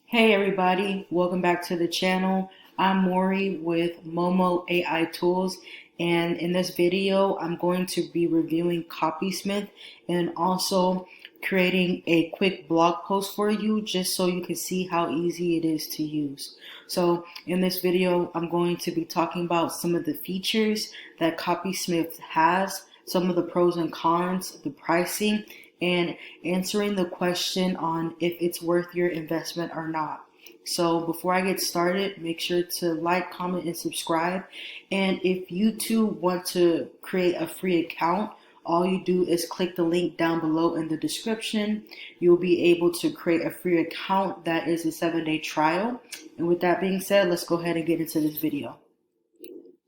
Hey everybody, welcome back to the channel. I'm Maury with Momo AI Tools, and in this video I'm going to be reviewing Copysmith and also creating a quick blog post for you just so you can see how easy it is to use. So in this video I'm going to be talking about some of the features that Copysmith has, some of the pros and cons, the pricing, and answering the question on if it's worth your investment or not. So before I get started, make sure to like, comment, and subscribe. And if you too want to create a free account, all you do is click the link down below in the description. You'll be able to create a free account that is a 7-day trial. And with that being said, let's go ahead and get into this video.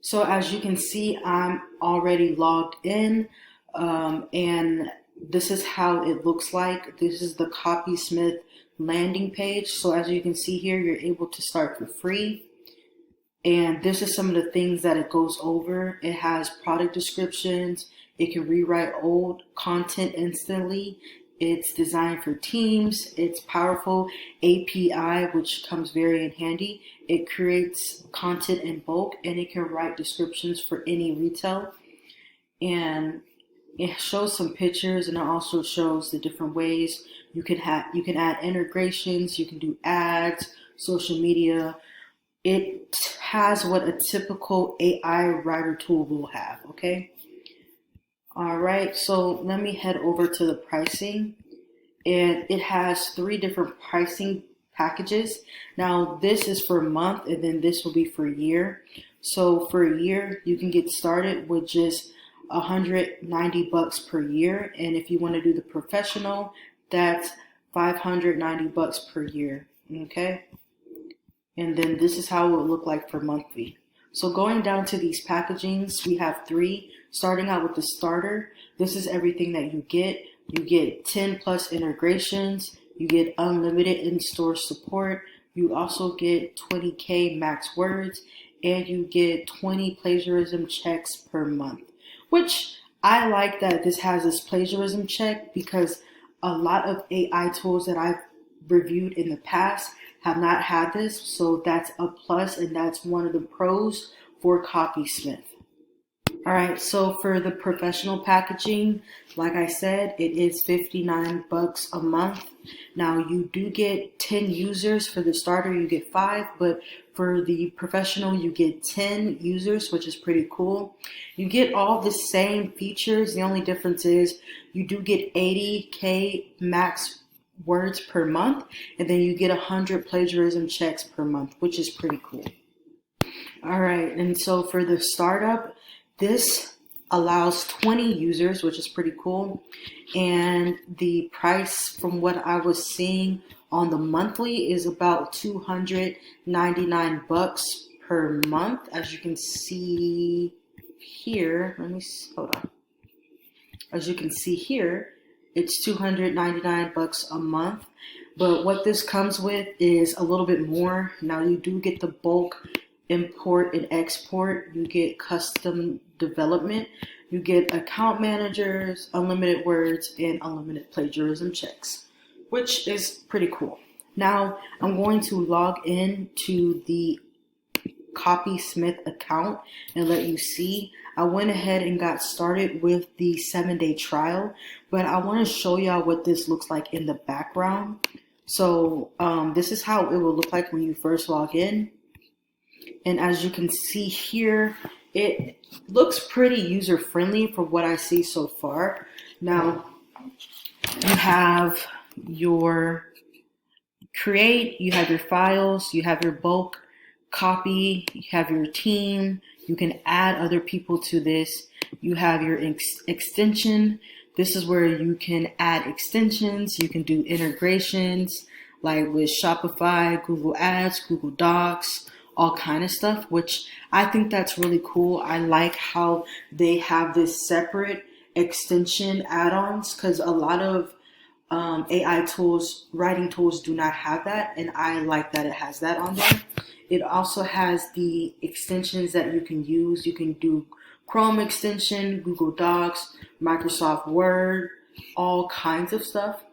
So as you can see, I'm already logged in and this is how it looks like. This is the Copysmith landing page. So as you can see here, you're able to start for free. And this is some of the things that it goes over. It has product descriptions. It can rewrite old content instantly. It's designed for teams. It's powerful API, which comes very in handy. It creates content in bulk, and it can write descriptions for any retail. And it shows some pictures, and it also shows the different ways you can add integrations, you can do ads, social media. It has what a typical AI writer tool will have, okay? All right, so let me head over to the pricing. And it has 3 different pricing packages. Now this is for a month, and then this will be for a year. So for a year, you can get started with just $190 per year, and if you want to do the professional, that's $590 per year. Okay, and then this is how it will look like for monthly. So going down to these packagings, we have 3. Starting out with the starter, this is everything that you get. You get 10 plus integrations, you get unlimited in-store support, you also get 20K max words, and you get 20 plagiarism checks per month. Which I like that this has this plagiarism check, because a lot of AI tools that I've reviewed in the past have not had this. So that's a plus, and that's one of the pros for Copysmith. All right, so for the professional packaging, like I said, it is $59 a month. Now you do get 10 users. For the starter, you get 5, but for the professional, you get 10 users, which is pretty cool. You get all the same features. The only difference is you do get 80K max words per month, and then you get 100 plagiarism checks per month, which is pretty cool. All right, and so for the startup, this allows 20 users, which is pretty cool. And the price, from what I was seeing on the monthly, is about $299 per month. As you can see here, hold on. As you can see here, it's $299 a month. But what this comes with is a little bit more. Now you do get the bulk import and export, you get custom development, you get account managers, unlimited words, and unlimited plagiarism checks, which is pretty cool. Now I'm going to log in to the Copysmith account and let you see. I went ahead and got started with the 7-day trial, but I want to show y'all what this looks like in the background. So this is how it will look like when you first log in. And as you can see here, it looks pretty user-friendly for what I see so far. Now, you have your create, you have your files, you have your bulk copy, you have your team, you can add other people to this, you have your extension. This is where you can add extensions, you can do integrations like with Shopify, Google Ads, Google Docs, all kind of stuff, which I think that's really cool. I like how they have this separate extension add-ons, because a lot of AI tools, writing tools, do not have that, and I like that it has that on there. It also has the extensions that you can use. You can do Chrome extension, Google Docs, Microsoft Word, all kinds of stuff.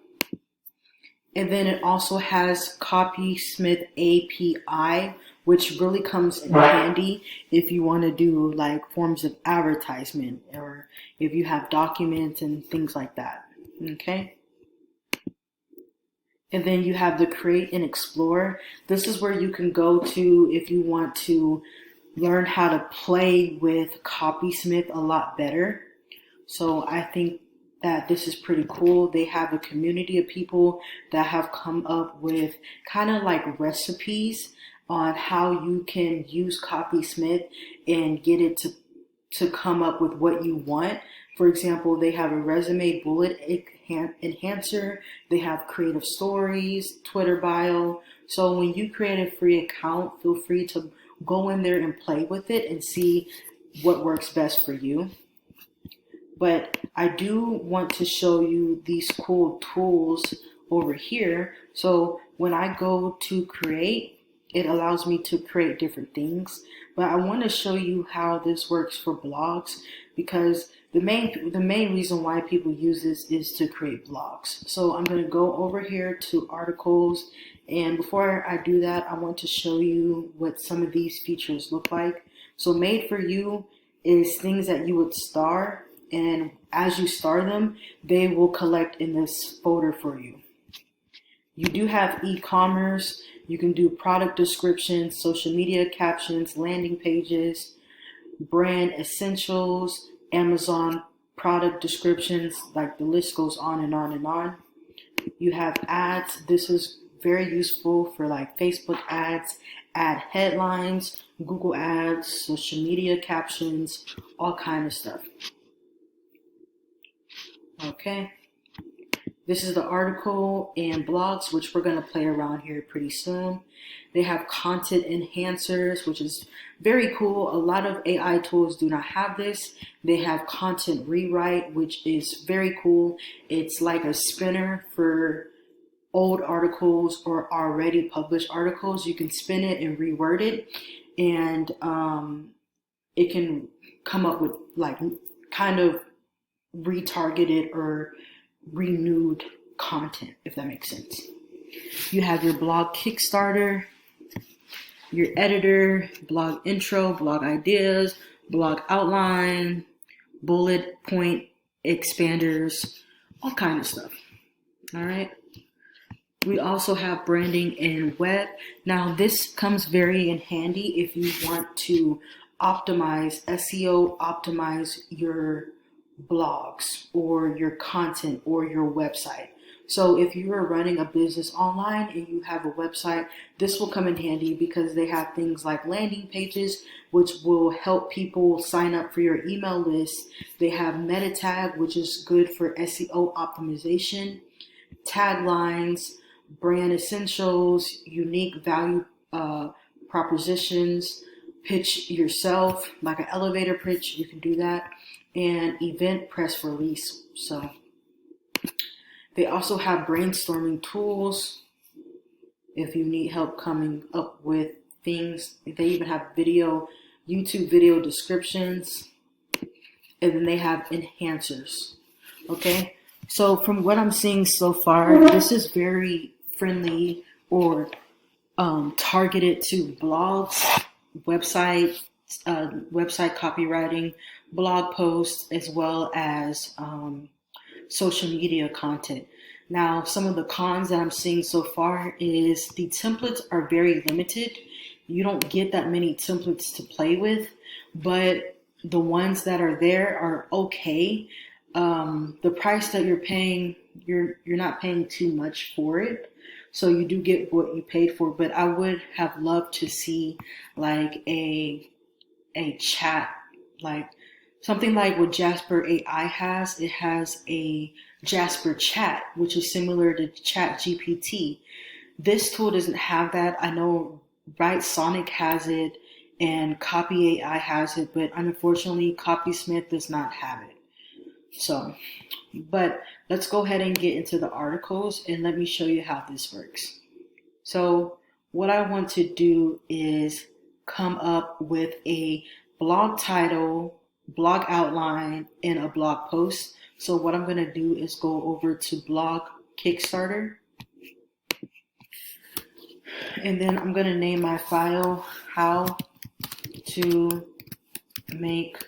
And then it also has Copysmith API, which really comes in handy if you want to do like forms of advertisement or if you have documents and things like that. Okay. And then you have the Create and Explore. This is where you can go to if you want to learn how to play with Copysmith a lot better. So I think that this is pretty cool. They have a community of people that have come up with kind of like recipes on how you can use Copysmith and get it to come up with what you want. For example, they have a resume bullet enhancer, they have creative stories, Twitter bio. So when you create a free account, feel free to go in there and play with it and see what works best for you. But I do want to show you these cool tools over here. So when I go to create, it allows me to create different things. But I want to show you how this works for blogs, because the main reason why people use this is to create blogs. So I'm going to go over here to articles, and before I do that, I want to show you what some of these features look like. So made for you is things that you would star, and as you star them, they will collect in this folder for you. You do have e-commerce. You can do product descriptions, social media captions, landing pages, brand essentials, Amazon product descriptions, like the list goes on and on and on. You have ads. This is very useful for like Facebook ads, ad headlines, Google ads, social media captions, all kind of stuff. Okay. This is the article and blogs, which we're going to play around here pretty soon. They have content enhancers, which is very cool. A lot of AI tools do not have this. They have content rewrite, which is very cool. It's like a spinner for old articles or already published articles. You can spin it and reword it, and it can come up with like kind of retargeted or renewed content, if that makes sense. You have your blog Kickstarter, your editor, blog intro, blog ideas, blog outline, bullet point expanders, all kind of stuff. All right. We also have branding and web. Now this comes very in handy if you want to optimize SEO, optimize your blogs or your content or your website. So if you are running a business online and you have a website, this will come in handy because they have things like landing pages, which will help people sign up for your email list. They have meta tag, which is good for SEO optimization, taglines, brand essentials, unique value propositions, pitch yourself, like an elevator pitch, you can do that, and event press release. So they also have brainstorming tools if you need help coming up with things. They even have YouTube video descriptions, and then they have enhancers. Okay, so from what I'm seeing so far, this is very friendly or targeted to blogs, website copywriting, blog posts, as well as social media content. Now, some of the cons that I'm seeing so far is the templates are very limited. You don't get that many templates to play with, but the ones that are there are okay. The price that you're paying, you're not paying too much for it. So you do get what you paid for, but I would have loved to see like a chat, like something like what Jasper AI has. It has a Jasper chat, which is similar to Chat GPT. This tool doesn't have that. I know Right Sonic has it and Copy AI has it, but unfortunately Copysmith does not have it. So, but let's go ahead and get into the articles and let me show you how this works. So what I want to do is come up with a blog title, blog outline, and a blog post. So what I'm going to do is go over to blog Kickstarter. And then I'm going to name my file how to make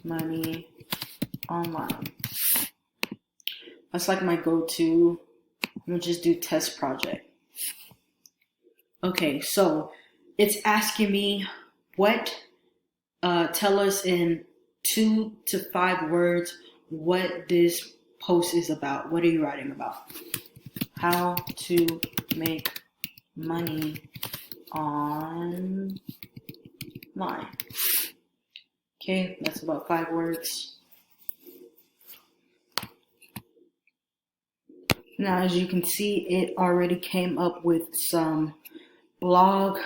money online. That's like my go-to. I'm going to just do test project. Okay, so it's asking me tell us in 2 to 5 words what this post is about. What are you writing about? How to make money online. Okay, that's about 5 words. Now, as you can see, it already came up with some blog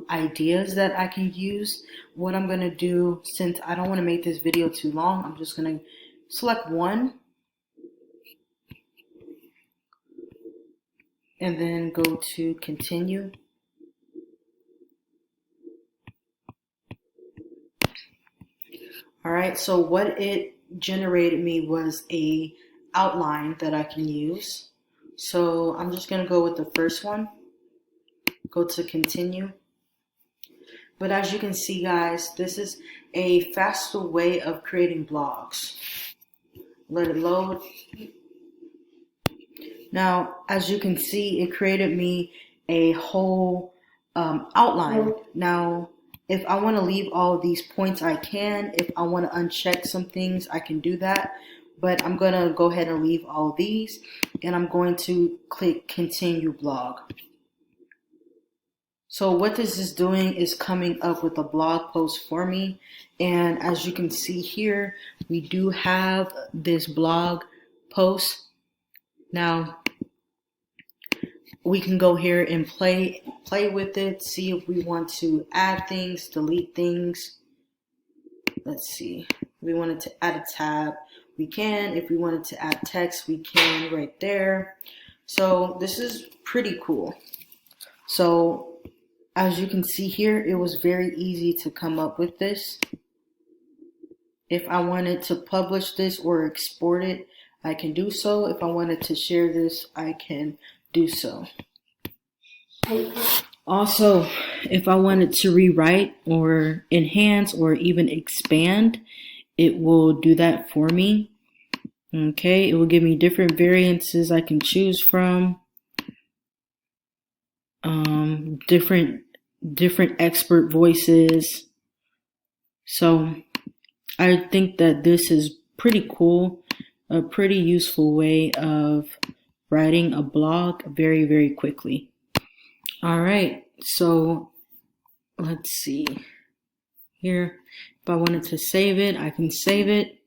ideas that I can use. What I'm going to do, since I don't want to make this video too long, I'm just going to select one and then go to continue. All right, so what it generated me was a outline that I can use. So I'm just going to go with the first one. Go to continue. But as you can see, guys, this is a faster way of creating blogs. Let it load. Now, as you can see, it created me a whole outline. Now, if I want to leave all of these points, I can. If I want to uncheck some things, I can do that. But I'm going to go ahead and leave all of these, and I'm going to click continue blog. So what this is doing is coming up with a blog post for me. And as you can see here, we do have this blog post. Now, we can go here and play with it, see if we want to add things, delete things. Let's see. If we wanted to add a tab, we can. If we wanted to add text, we can right there. So this is pretty cool. So as you can see here, it was very easy to come up with this. If I wanted to publish this or export it, I can do so. If I wanted to share this, I can do so. Also, if I wanted to rewrite or enhance or even expand, it will do that for me. Okay, it will give me different variances I can choose from. Different expert voices. So I think that this is pretty cool, a pretty useful way of writing a blog very, very quickly. All right, so let's see here. If I wanted to save it, I can save it.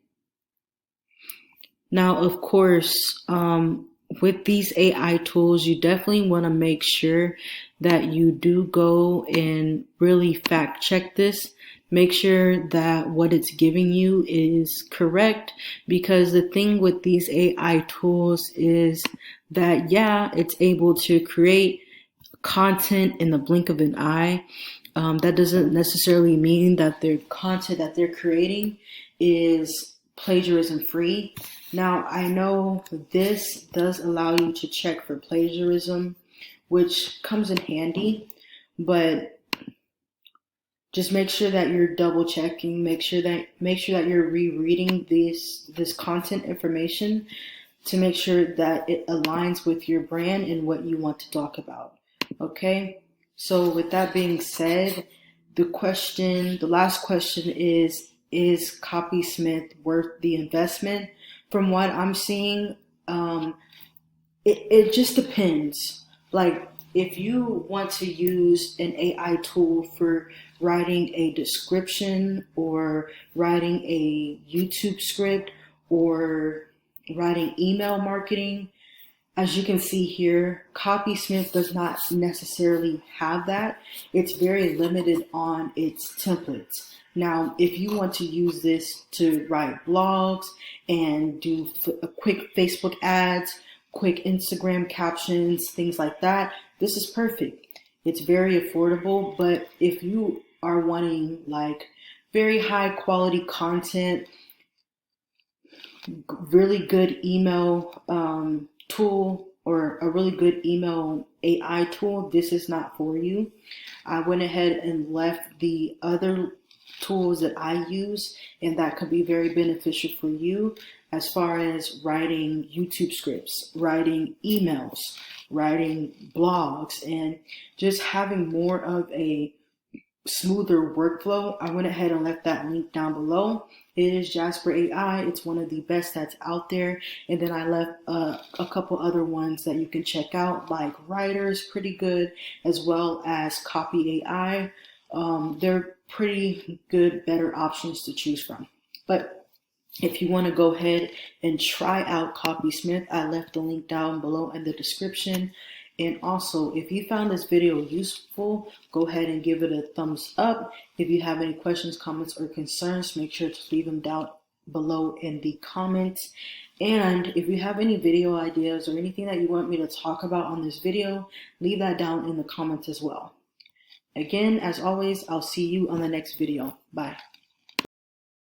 Now, of course, with these AI tools, you definitely want to make sure that you do go and really fact check this. Make sure that what it's giving you is correct, because the thing with these AI tools is that, yeah, it's able to create content in the blink of an eye. That doesn't necessarily mean that their content that they're creating is plagiarism free. Now, I know this does allow you to check for plagiarism, which comes in handy, but just make sure that you're double checking, make sure that you're rereading this content information to make sure that it aligns with your brand and what you want to talk about. Okay? So with that being said, the last question is Copysmith worth the investment? From what I'm seeing, it just depends. Like, if you want to use an AI tool for writing a description or writing a YouTube script or writing email marketing, as you can see here, Copysmith does not necessarily have that. It's very limited on its templates. Now, if you want to use this to write blogs and do quick Facebook ads, quick Instagram captions, things like that, this is perfect. It's very affordable, but if you are wanting like very high quality content, really good email tool or a really good email AI tool, this is not for you. I went ahead and left the other tools that I use and that could be very beneficial for you as far as writing YouTube scripts, writing emails, writing blogs, and just having more of a smoother workflow. I went ahead and left that link down below. It is Jasper AI. It's one of the best that's out there. And then I left a couple other ones that you can check out, like Writer's pretty good, as well as Copy AI. They're pretty good, better options to choose from. But if you want to go ahead and try out Copysmith, I left the link down below in the description. And also, if you found this video useful, go ahead and give it a thumbs up. If you have any questions, comments, or concerns, make sure to leave them down below in the comments. And if you have any video ideas or anything that you want me to talk about on this video, leave that down in the comments as well. Again, as always, I'll see you on the next video. Bye.